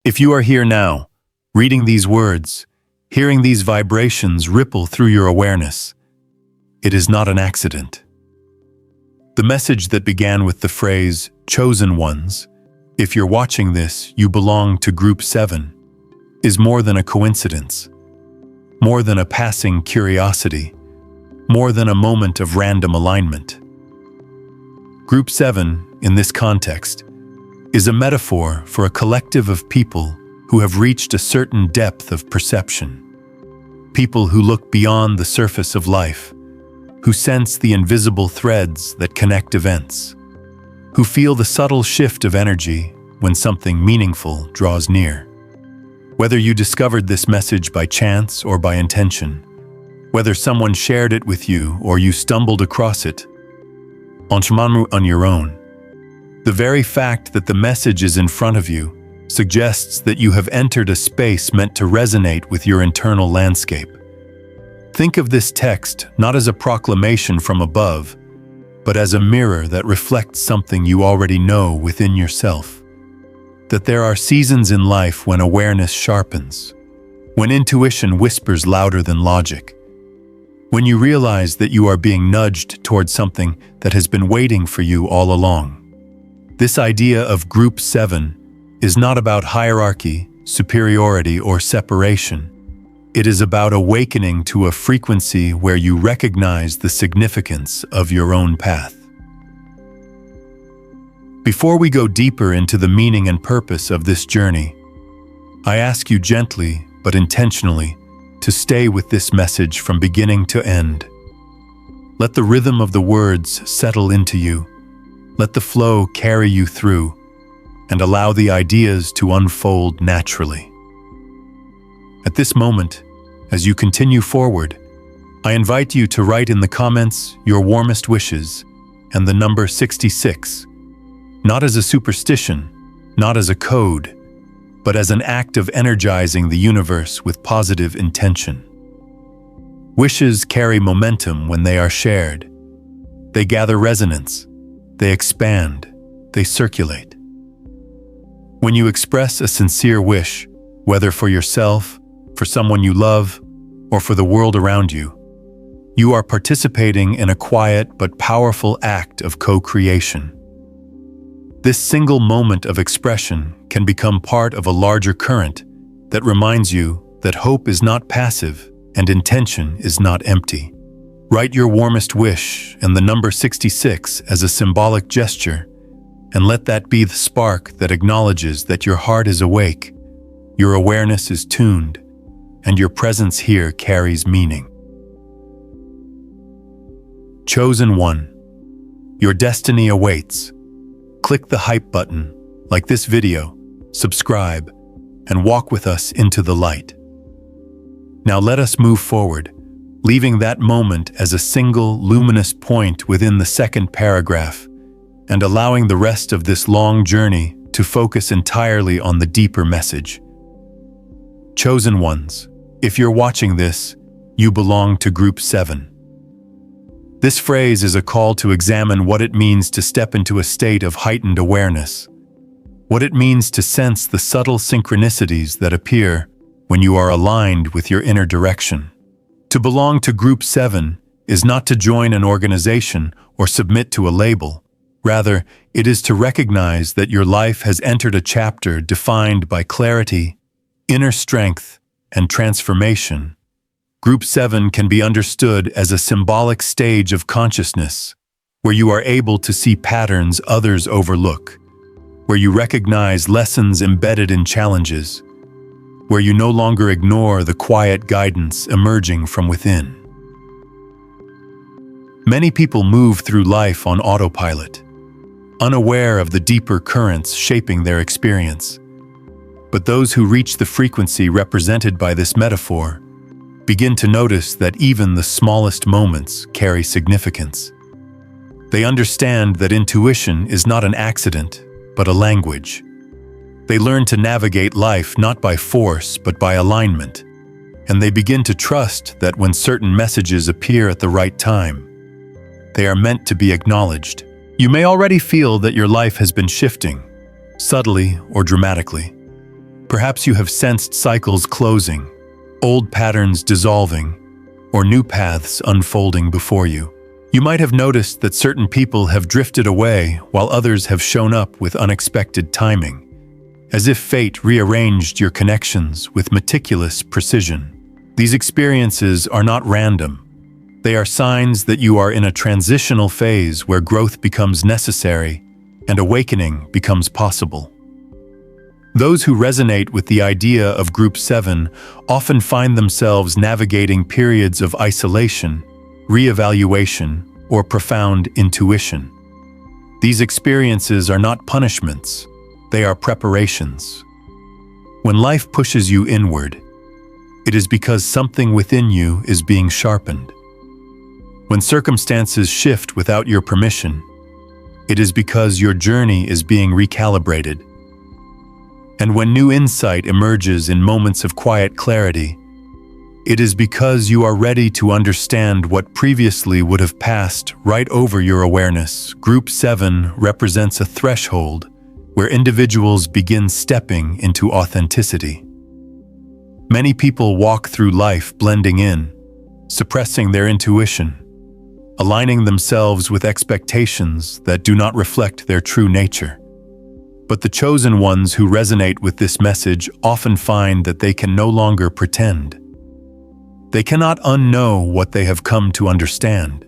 If you are here now, reading these words, hearing these vibrations ripple through your awareness, it is not an accident. The message that began with the phrase, "chosen ones," if you're watching this, you belong to Group 7, is more than a coincidence, more than a passing curiosity, more than a moment of random alignment. Group 7, in this context, is a metaphor for a collective of people who have reached a certain depth of perception. People who look beyond the surface of life, who sense the invisible threads that connect events, who feel the subtle shift of energy when something meaningful draws near. Whether you discovered this message by chance or by intention, whether someone shared it with you or you stumbled across it, on your own, the very fact that the message is in front of you suggests that you have entered a space meant to resonate with your internal landscape. Think of this text not as a proclamation from above, but as a mirror that reflects something you already know within yourself. That there are seasons in life when awareness sharpens, when intuition whispers louder than logic, when you realize that you are being nudged towards something that has been waiting for you all along. This idea of Group 7 is not about hierarchy, superiority, or separation. It is about awakening to a frequency where you recognize the significance of your own path. Before we go deeper into the meaning and purpose of this journey, I ask you gently but intentionally to stay with this message from beginning to end. Let the rhythm of the words settle into you. Let the flow carry you through, and allow the ideas to unfold naturally. At this moment, as you continue forward, I invite you to write in the comments your warmest wishes and the number 66, not as a superstition, not as a code, but as an act of energizing the universe with positive intention. Wishes carry momentum when they are shared. They gather resonance, they expand, they circulate. When you express a sincere wish, whether for yourself, for someone you love, or for the world around you, you are participating in a quiet but powerful act of co-creation. This single moment of expression can become part of a larger current that reminds you that hope is not passive and intention is not empty. Write your warmest wish and the number 66 as a symbolic gesture, and let that be the spark that acknowledges that your heart is awake, your awareness is tuned, and your presence here carries meaning. Chosen one, your destiny awaits. Click the hype button, like this video, subscribe, and walk with us into the light. Now let us move forward, leaving that moment as a single luminous point within the second paragraph, and allowing the rest of this long journey to focus entirely on the deeper message. Chosen ones, if you're watching this, you belong to Group 7. This phrase is a call to examine what it means to step into a state of heightened awareness, what it means to sense the subtle synchronicities that appear when you are aligned with your inner direction. To belong to Group 7 is not to join an organization or submit to a label. Rather, it is to recognize that your life has entered a chapter defined by clarity, inner strength, and transformation. Group 7 can be understood as a symbolic stage of consciousness, where you are able to see patterns others overlook, where you recognize lessons embedded in challenges, where you no longer ignore the quiet guidance emerging from within. Many people move through life on autopilot, unaware of the deeper currents shaping their experience. But those who reach the frequency represented by this metaphor begin to notice that even the smallest moments carry significance. They understand that intuition is not an accident, but a language. They learn to navigate life not by force, but by alignment. And they begin to trust that when certain messages appear at the right time, they are meant to be acknowledged. You may already feel that your life has been shifting, subtly or dramatically. Perhaps you have sensed cycles closing, old patterns dissolving, or new paths unfolding before you. You might have noticed that certain people have drifted away while others have shown up with unexpected timing, as if fate rearranged your connections with meticulous precision. These experiences are not random. They are signs that you are in a transitional phase where growth becomes necessary and awakening becomes possible. Those who resonate with the idea of Group 7 often find themselves navigating periods of isolation, reevaluation, or profound intuition. These experiences are not punishments, they are preparations. When life pushes you inward, it is because something within you is being sharpened. When circumstances shift without your permission, it is because your journey is being recalibrated. And when new insight emerges in moments of quiet clarity, it is because you are ready to understand what previously would have passed right over your awareness. Group 7 represents a threshold where individuals begin stepping into authenticity. Many people walk through life blending in, suppressing their intuition, aligning themselves with expectations that do not reflect their true nature. But the chosen ones who resonate with this message often find that they can no longer pretend. They cannot unknow what they have come to understand.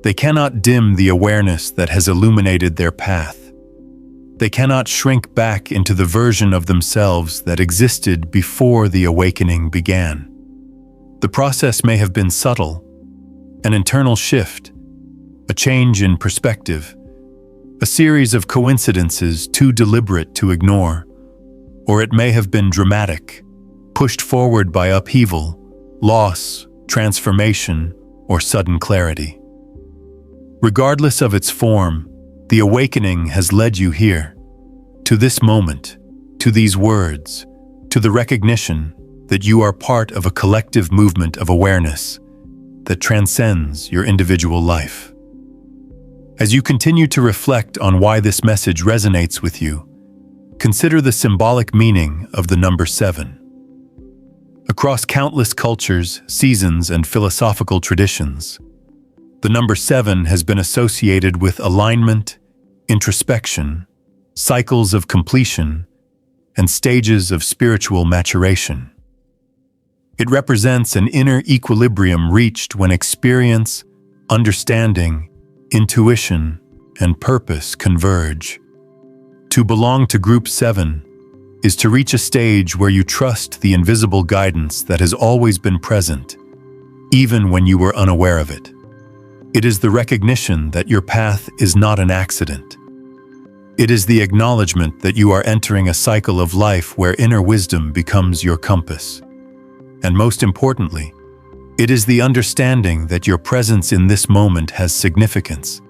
They cannot dim the awareness that has illuminated their path. They cannot shrink back into the version of themselves that existed before the awakening began. The process may have been subtle, an internal shift, a change in perspective, a series of coincidences too deliberate to ignore, or it may have been dramatic, pushed forward by upheaval, loss, transformation, or sudden clarity. Regardless of its form, the awakening has led you here, to this moment, to these words, to the recognition that you are part of a collective movement of awareness that transcends your individual life. As you continue to reflect on why this message resonates with you, consider the symbolic meaning of the number 7. Across countless cultures, seasons, and philosophical traditions, the number 7 has been associated with alignment, introspection, cycles of completion, and stages of spiritual maturation. It represents an inner equilibrium reached when experience, understanding, intuition, and purpose converge. To belong to Group 7 is to reach a stage where you trust the invisible guidance that has always been present, even when you were unaware of it. It is the recognition that your path is not an accident. It is the acknowledgement that you are entering a cycle of life where inner wisdom becomes your compass. And most importantly, it is the understanding that your presence in this moment has significance,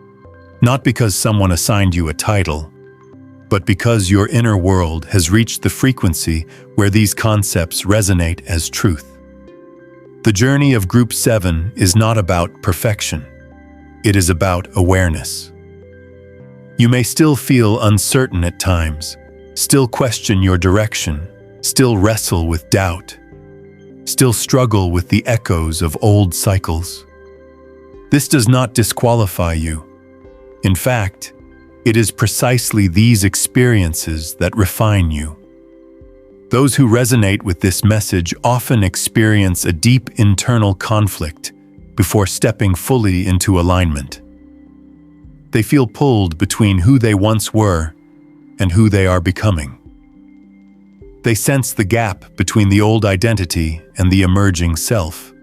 not because someone assigned you a title, but because your inner world has reached the frequency where these concepts resonate as truth. The journey of Group 7 is not about perfection. It is about awareness. You may still feel uncertain at times, still question your direction, still wrestle with doubt, still struggle with the echoes of old cycles. This does not disqualify you. In fact, it is precisely these experiences that refine you. Those who resonate with this message often experience a deep internal conflict before stepping fully into alignment. They feel pulled between who they once were and who they are becoming. They sense the gap between the old identity and the emerging self.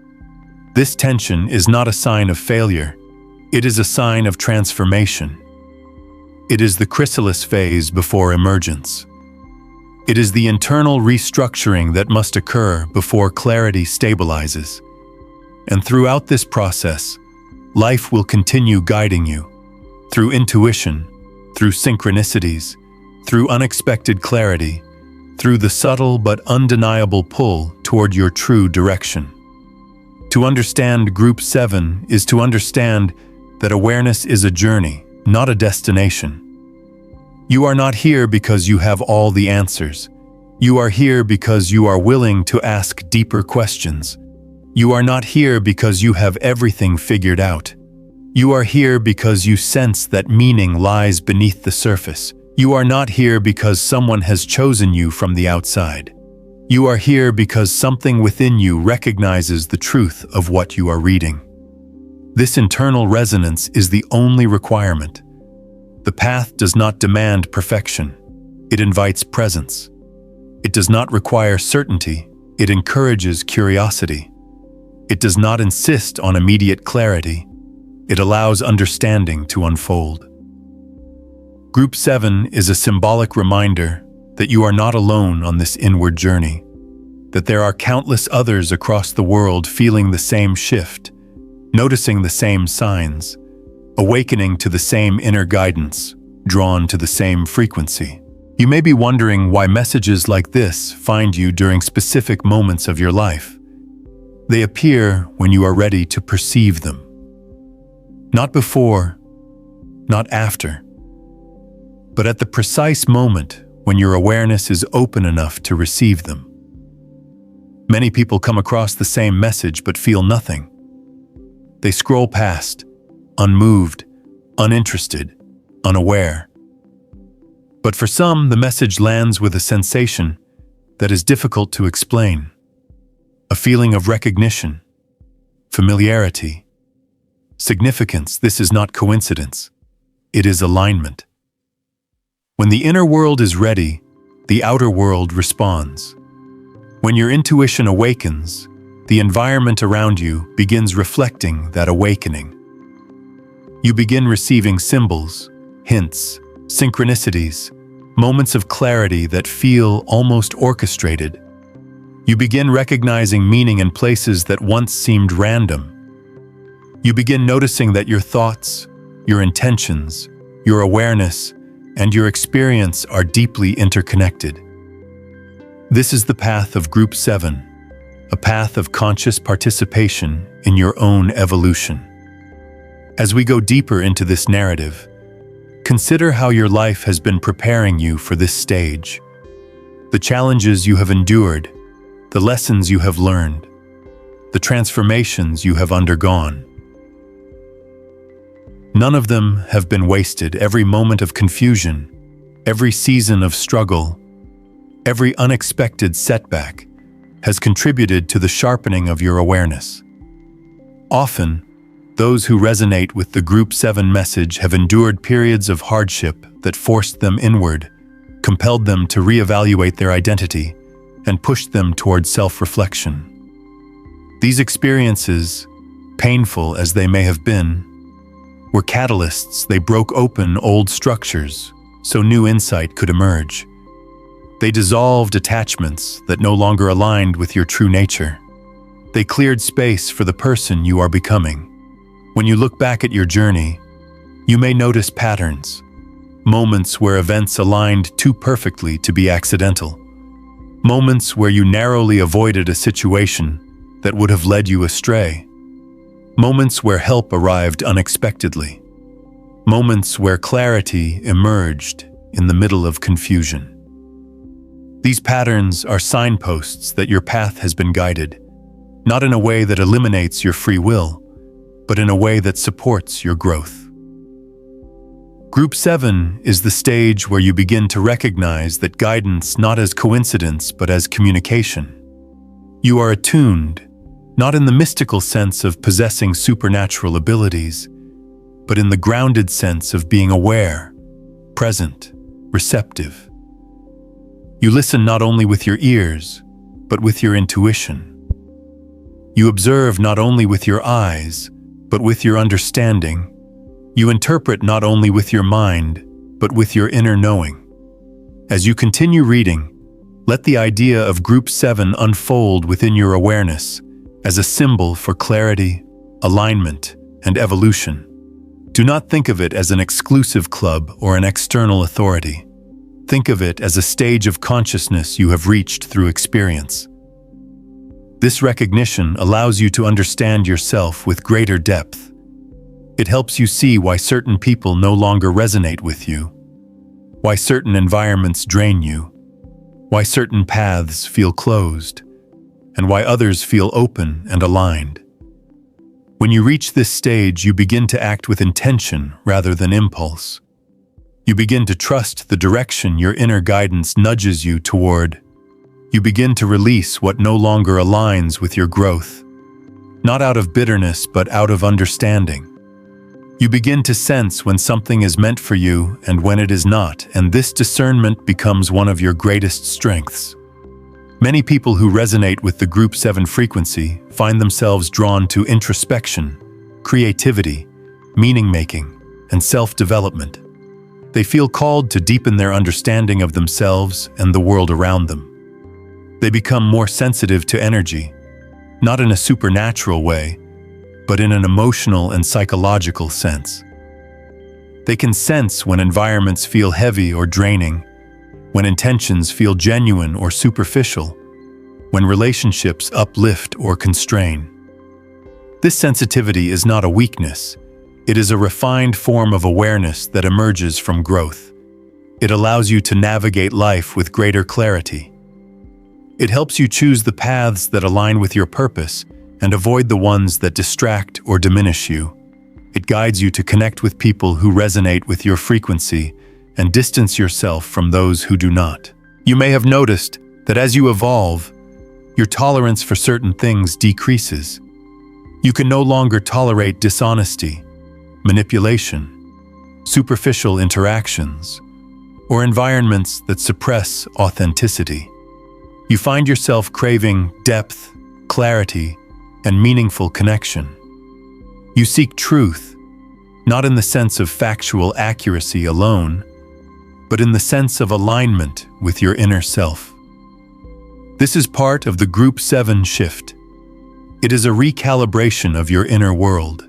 This tension is not a sign of failure. It is a sign of transformation. It is the chrysalis phase before emergence. It is the internal restructuring that must occur before clarity stabilizes. And throughout this process, life will continue guiding you, through intuition, through synchronicities, through unexpected clarity, through the subtle but undeniable pull toward your true direction. To understand Group 7 is to understand that awareness is a journey, not a destination. You are not here because you have all the answers. You are here because you are willing to ask deeper questions. You are not here because you have everything figured out. You are here because you sense that meaning lies beneath the surface. You are not here because someone has chosen you from the outside. You are here because something within you recognizes the truth of what you are reading. This internal resonance is the only requirement. The path does not demand perfection. It invites presence. It does not require certainty. It encourages curiosity. It does not insist on immediate clarity. It allows understanding to unfold. Group 7 is a symbolic reminder that you are not alone on this inward journey, that there are countless others across the world feeling the same shift, noticing the same signs, awakening to the same inner guidance, drawn to the same frequency. You may be wondering why messages like this find you during specific moments of your life. They appear when you are ready to perceive them. Not before, not after, but at the precise moment when your awareness is open enough to receive them. Many people come across the same message but feel nothing. They scroll past, unmoved, uninterested, unaware. But for some, the message lands with a sensation that is difficult to explain. A feeling of recognition, familiarity, significance. This is not coincidence. It is alignment. When the inner world is ready, the outer world responds. When your intuition awakens, the environment around you begins reflecting that awakening. You begin receiving symbols, hints, synchronicities, moments of clarity that feel almost orchestrated. You begin recognizing meaning in places that once seemed random. You begin noticing that your thoughts, your intentions, your awareness, and your experience are deeply interconnected. This is the path of Group 7, a path of conscious participation in your own evolution. As we go deeper into this narrative, consider how your life has been preparing you for this stage. The challenges you have endured, the lessons you have learned, the transformations you have undergone. None of them have been wasted. Every moment of confusion, every season of struggle, every unexpected setback has contributed to the sharpening of your awareness. Often, those who resonate with the Group 7 message have endured periods of hardship that forced them inward, compelled them to reevaluate their identity, and pushed them towards self-reflection. These experiences, painful as they may have been, were catalysts. They broke open old structures so new insight could emerge. They dissolved attachments that no longer aligned with your true nature. They cleared space for the person you are becoming. When you look back at your journey, you may notice patterns, moments where events aligned too perfectly to be accidental, moments where you narrowly avoided a situation that would have led you astray, moments where help arrived unexpectedly, moments where clarity emerged in the middle of confusion. These patterns are signposts that your path has been guided, not in a way that eliminates your free will, but in a way that supports your growth. Group 7 is the stage where you begin to recognize that guidance not as coincidence but as communication. You are attuned, not in the mystical sense of possessing supernatural abilities, but in the grounded sense of being aware, present, receptive. You listen not only with your ears, but with your intuition. You observe not only with your eyes, but with your understanding. You interpret not only with your mind, but with your inner knowing. As you continue reading, let the idea of Group 7 unfold within your awareness as a symbol for clarity, alignment, and evolution. Do not think of it as an exclusive club or an external authority. Think of it as a stage of consciousness you have reached through experience. This recognition allows you to understand yourself with greater depth. It helps you see why certain people no longer resonate with you, why certain environments drain you, why certain paths feel closed, and why others feel open and aligned. When you reach this stage, you begin to act with intention rather than impulse. You begin to trust the direction your inner guidance nudges you toward. You begin to release what no longer aligns with your growth, not out of bitterness but out of understanding. You begin to sense when something is meant for you and when it is not, and this discernment becomes one of your greatest strengths. Many people who resonate with the Group 7 frequency find themselves drawn to introspection, creativity, meaning-making, and self-development. They feel called to deepen their understanding of themselves and the world around them. They become more sensitive to energy, not in a supernatural way, but in an emotional and psychological sense. They can sense when environments feel heavy or draining, when intentions feel genuine or superficial, when relationships uplift or constrain. This sensitivity is not a weakness. It is a refined form of awareness that emerges from growth. It allows you to navigate life with greater clarity. It helps you choose the paths that align with your purpose and avoid the ones that distract or diminish you. It guides you to connect with people who resonate with your frequency and distance yourself from those who do not. You may have noticed that as you evolve, your tolerance for certain things decreases. You can no longer tolerate dishonesty, manipulation, superficial interactions, or environments that suppress authenticity. You find yourself craving depth, clarity, and meaningful connection. You seek truth, not in the sense of factual accuracy alone, but in the sense of alignment with your inner self. This is part of the Group 7 shift. It is a recalibration of your inner world.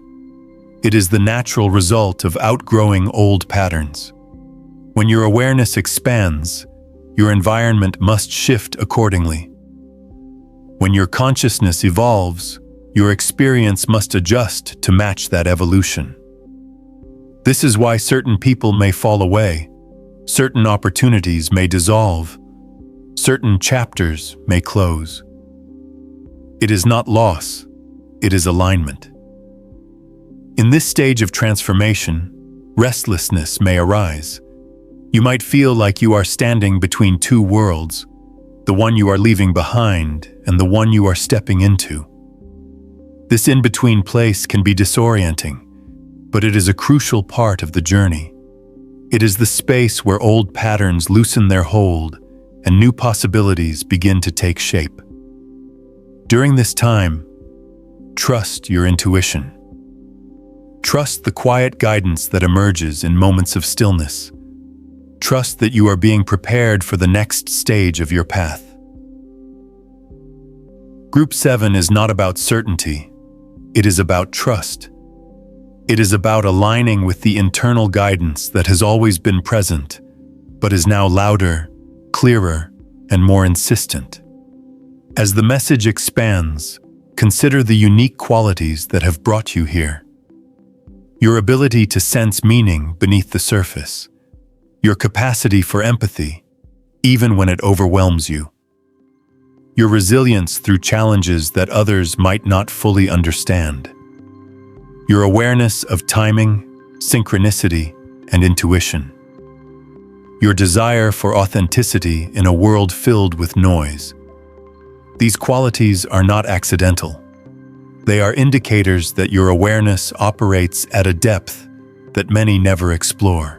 It is the natural result of outgrowing old patterns. When your awareness expands, your environment must shift accordingly. When your consciousness evolves, your experience must adjust to match that evolution. This is why certain people may fall away, certain opportunities may dissolve, certain chapters may close. It is not loss, it is alignment. In this stage of transformation, restlessness may arise. You might feel like you are standing between two worlds, the one you are leaving behind and the one you are stepping into. This in-between place can be disorienting, but it is a crucial part of the journey. It is the space where old patterns loosen their hold and new possibilities begin to take shape. During this time, trust your intuition. Trust the quiet guidance that emerges in moments of stillness. Trust that you are being prepared for the next stage of your path. Group 7 is not about certainty. It is about trust. It is about aligning with the internal guidance that has always been present, but is now louder, clearer, and more insistent. As the message expands, consider the unique qualities that have brought you here. Your ability to sense meaning beneath the surface. Your capacity for empathy, even when it overwhelms you. Your resilience through challenges that others might not fully understand. Your awareness of timing, synchronicity, and intuition. Your desire for authenticity in a world filled with noise. These qualities are not accidental. They are indicators that your awareness operates at a depth that many never explore.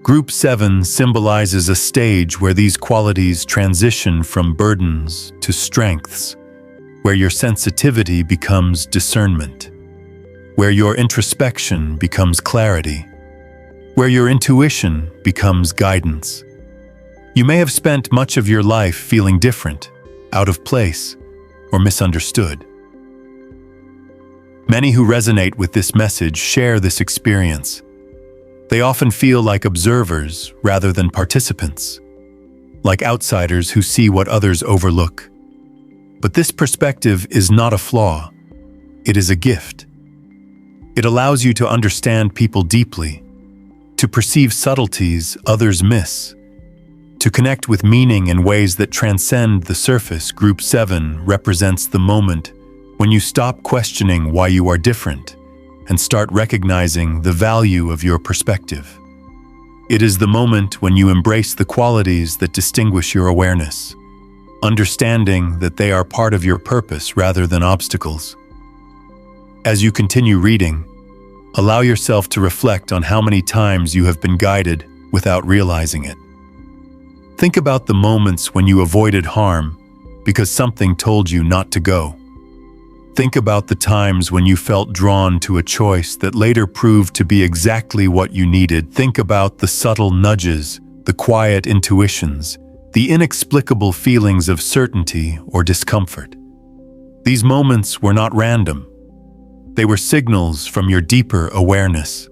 Group 7 symbolizes a stage where these qualities transition from burdens to strengths, where your sensitivity becomes discernment, where your introspection becomes clarity, where your intuition becomes guidance. You may have spent much of your life feeling different, out of place, or misunderstood. Many who resonate with this message share this experience. They often feel like observers rather than participants, like outsiders who see what others overlook. But this perspective is not a flaw. It is a gift. It allows you to understand people deeply, to perceive subtleties others miss, To connect with meaning in ways that transcend the surface, Group 7 represents the moment when you stop questioning why you are different and start recognizing the value of your perspective. It is the moment when you embrace the qualities that distinguish your awareness, understanding that they are part of your purpose rather than obstacles. As you continue reading, allow yourself to reflect on how many times you have been guided without realizing it. Think about the moments when you avoided harm because something told you not to go. Think about the times when you felt drawn to a choice that later proved to be exactly what you needed. Think about the subtle nudges, the quiet intuitions, the inexplicable feelings of certainty or discomfort. These moments were not random. They were signals from your deeper awareness.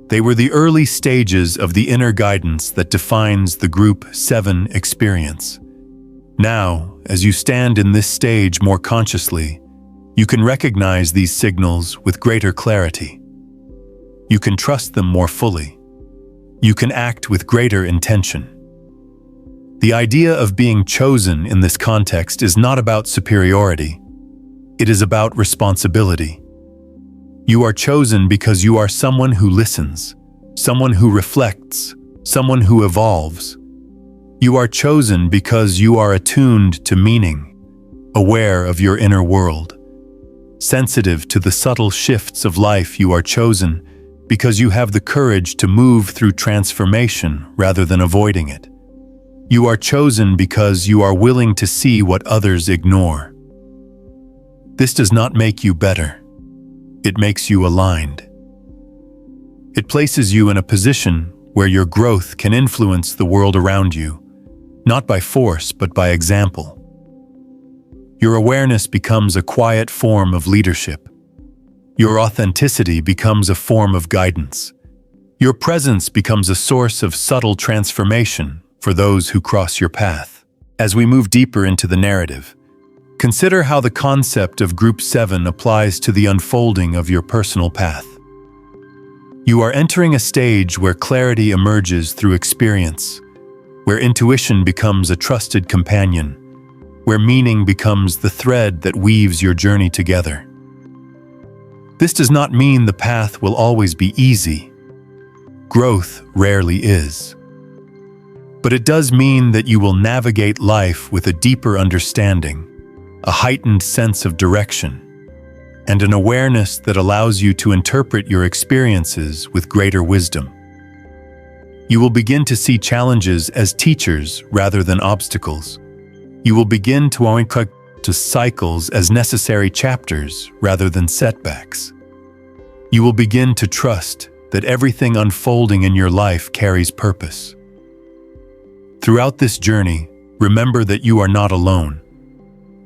They were the early stages of the inner guidance that defines the Group 7 experience. Now, as you stand in this stage more consciously, you can recognize these signals with greater clarity. You can trust them more fully. You can act with greater intention. The idea of being chosen in this context is not about superiority. It is about responsibility. You are chosen because you are someone who listens, someone who reflects, someone who evolves. You are chosen because you are attuned to meaning, aware of your inner world, sensitive to the subtle shifts of life. You are chosen because you have the courage to move through transformation rather than avoiding it. You are chosen because you are willing to see what others ignore. This does not make you better. It makes you aligned. It places you in a position where your growth can influence the world around you, not by force but by example. Your awareness becomes a quiet form of leadership. Your authenticity becomes a form of guidance. Your presence becomes a source of subtle transformation for those who cross your path. As we move deeper into the narrative, consider how the concept of Group 7 applies to the unfolding of your personal path. You are entering a stage where clarity emerges through experience, where intuition becomes a trusted companion, where meaning becomes the thread that weaves your journey together. This does not mean the path will always be easy. Growth rarely is. But it does mean that you will navigate life with a deeper understanding, a heightened sense of direction, and an awareness that allows you to interpret your experiences with greater wisdom. You will begin to see challenges as teachers rather than obstacles. You will begin to connect to cycles as necessary chapters rather than setbacks. You will begin to trust that everything unfolding in your life carries purpose. Throughout this journey, remember that you are not alone.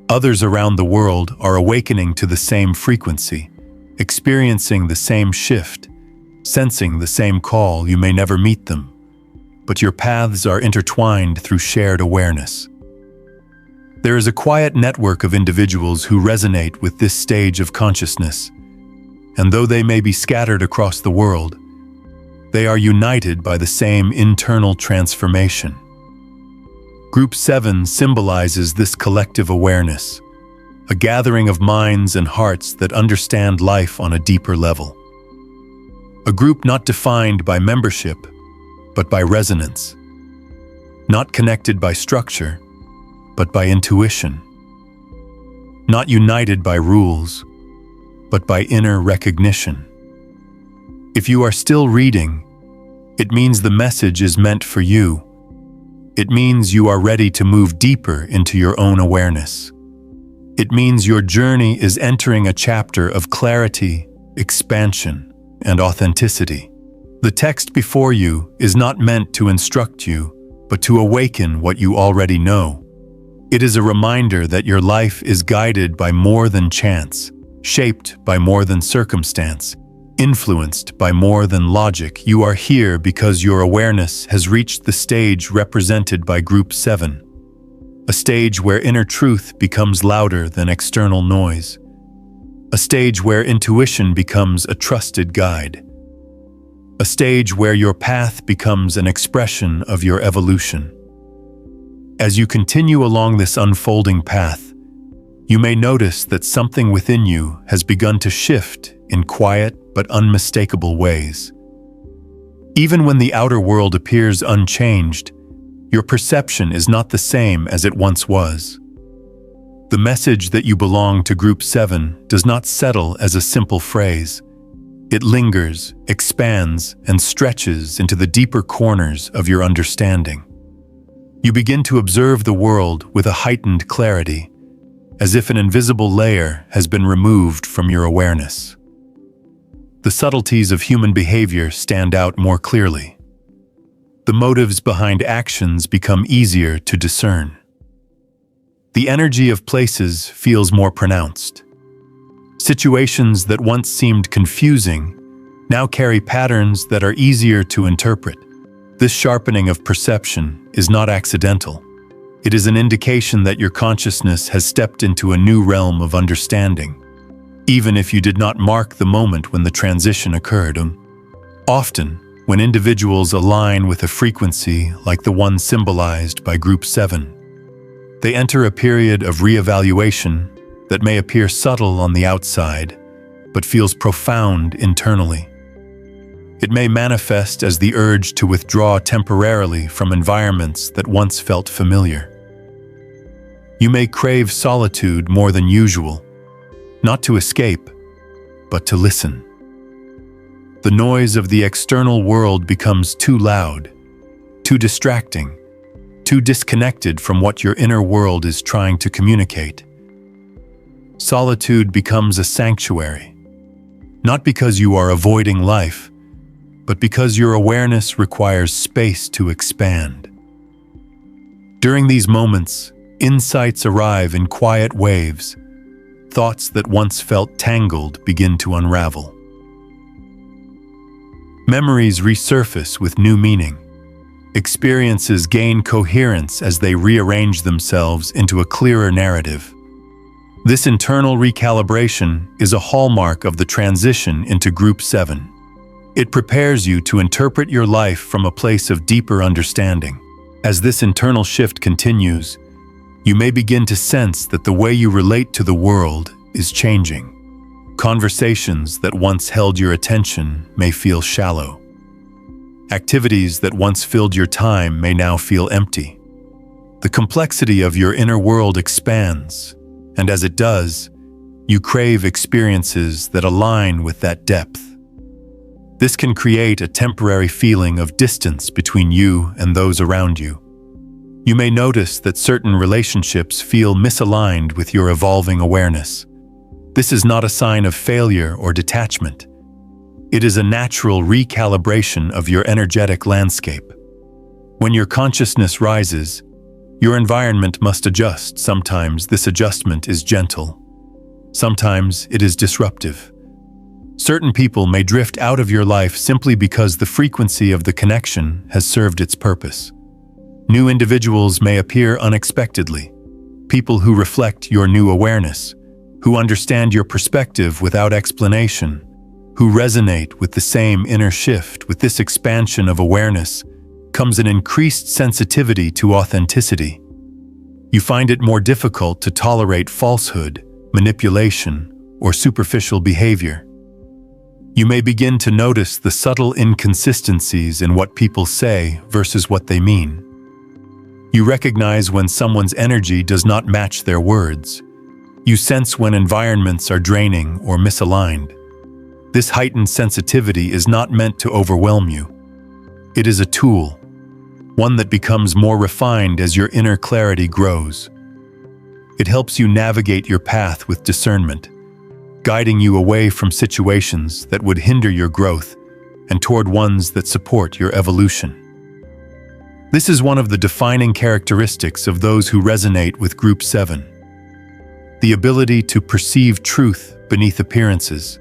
Others around the world are awakening to the same frequency, experiencing the same shift, sensing the same call. You may never meet them, but your paths are intertwined through shared awareness. There is a quiet network of individuals who resonate with this stage of consciousness, and though they may be scattered across the world, they are united by the same internal transformation. Group 7 symbolizes this collective awareness, a gathering of minds and hearts that understand life on a deeper level. A group not defined by membership, but by resonance. Not connected by structure, but by intuition. Not united by rules, but by inner recognition. If you are still reading, it means the message is meant for you. It means you are ready to move deeper into your own awareness. It means your journey is entering a chapter of clarity, expansion, and authenticity. The text before you is not meant to instruct you, but to awaken what you already know. It is a reminder that your life is guided by more than chance, shaped by more than circumstance, influenced by more than logic. You are here because your awareness has reached the stage represented by Group 7, a stage where inner truth becomes louder than external noise, a stage where intuition becomes a trusted guide. a stage where your path becomes an expression of your evolution. As you continue along this unfolding path, you may notice that something within you has begun to shift in quiet but unmistakable ways. Even when the outer world appears unchanged, your perception is not the same as it once was. The message that you belong to Group 7 does not settle as a simple phrase. It lingers, expands, and stretches into the deeper corners of your understanding. You begin to observe the world with a heightened clarity, as if an invisible layer has been removed from your awareness. The subtleties of human behavior stand out more clearly. The motives behind actions become easier to discern. The energy of places feels more pronounced. Situations that once seemed confusing now carry patterns that are easier to interpret. This sharpening of perception is not accidental. It is an indication that your consciousness has stepped into a new realm of understanding, even if you did not mark the moment when the transition occurred. Often, when individuals align with a frequency like the one symbolized by Group 7, they enter a period of reevaluation that may appear subtle on the outside, but feels profound internally. It may manifest as the urge to withdraw temporarily from environments that once felt familiar. You may crave solitude more than usual, not to escape, but to listen. The noise of the external world becomes too loud, too distracting, too disconnected from what your inner world is trying to communicate. Solitude becomes a sanctuary, not because you are avoiding life, but because your awareness requires space to expand. During these moments, insights arrive in quiet waves. Thoughts that once felt tangled begin to unravel. Memories resurface with new meaning. Experiences gain coherence as they rearrange themselves into a clearer narrative. This internal recalibration is a hallmark of the transition into Group 7. It prepares you to interpret your life from a place of deeper understanding. As this internal shift continues, you may begin to sense that the way you relate to the world is changing. Conversations that once held your attention may feel shallow. Activities that once filled your time may now feel empty. The complexity of your inner world expands, and as it does, you crave experiences that align with that depth. This can create a temporary feeling of distance between you and those around you. You may notice that certain relationships feel misaligned with your evolving awareness. This is not a sign of failure or detachment. It is a natural recalibration of your energetic landscape. When your consciousness rises, your environment must adjust. Sometimes this adjustment is gentle. Sometimes it is disruptive. Certain people may drift out of your life simply because the frequency of the connection has served its purpose. New individuals may appear unexpectedly, people who reflect your new awareness, who understand your perspective without explanation, who resonate with the same inner shift. With this expansion of awareness comes an increased sensitivity to authenticity. You find it more difficult to tolerate falsehood, manipulation, or superficial behavior. You may begin to notice the subtle inconsistencies in what people say versus what they mean. You recognize when someone's energy does not match their words. You sense when environments are draining or misaligned. This heightened sensitivity is not meant to overwhelm you. It is a tool, one that becomes more refined as your inner clarity grows. It helps you navigate your path with discernment, guiding you away from situations that would hinder your growth and toward ones that support your evolution. This is one of the defining characteristics of those who resonate with Group 7. The ability to perceive truth beneath appearances,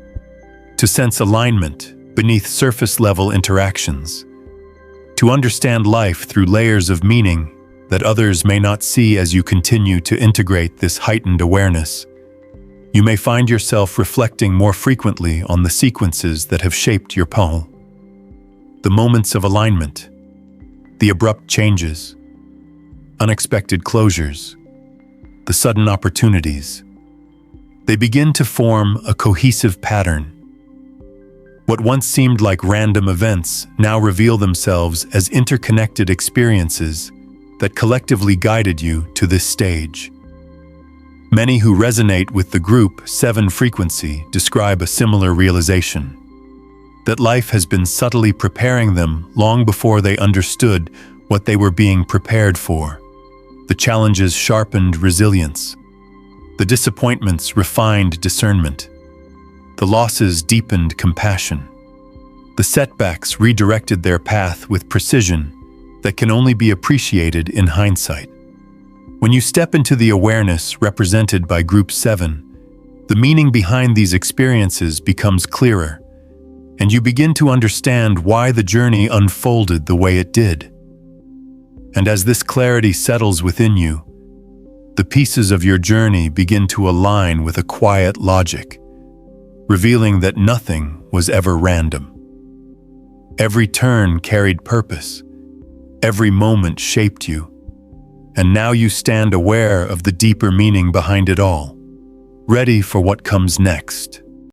to sense alignment beneath surface-level interactions, to understand life through layers of meaning that others may not see. As you continue to integrate this heightened awareness, you may find yourself reflecting more frequently on the sequences that have shaped your path. the moments of alignment, the abrupt changes, unexpected closures, the sudden opportunities. They begin to form a cohesive pattern. What once seemed like random events now reveal themselves as interconnected experiences that collectively guided you to this stage. Many who resonate with the group 7 frequency describe a similar realization, that life has been subtly preparing them long before they understood what they were being prepared for. The challenges sharpened resilience. The disappointments refined discernment. The losses deepened compassion. The setbacks redirected their path with precision that can only be appreciated in hindsight. When you step into the awareness represented by Group 7, the meaning behind these experiences becomes clearer, and you begin to understand why the journey unfolded the way it did. And as this clarity settles within you, the pieces of your journey begin to align with a quiet logic, revealing that nothing was ever random. Every turn carried purpose. Every moment shaped you. And now you stand aware of the deeper meaning behind it all, ready for what comes next.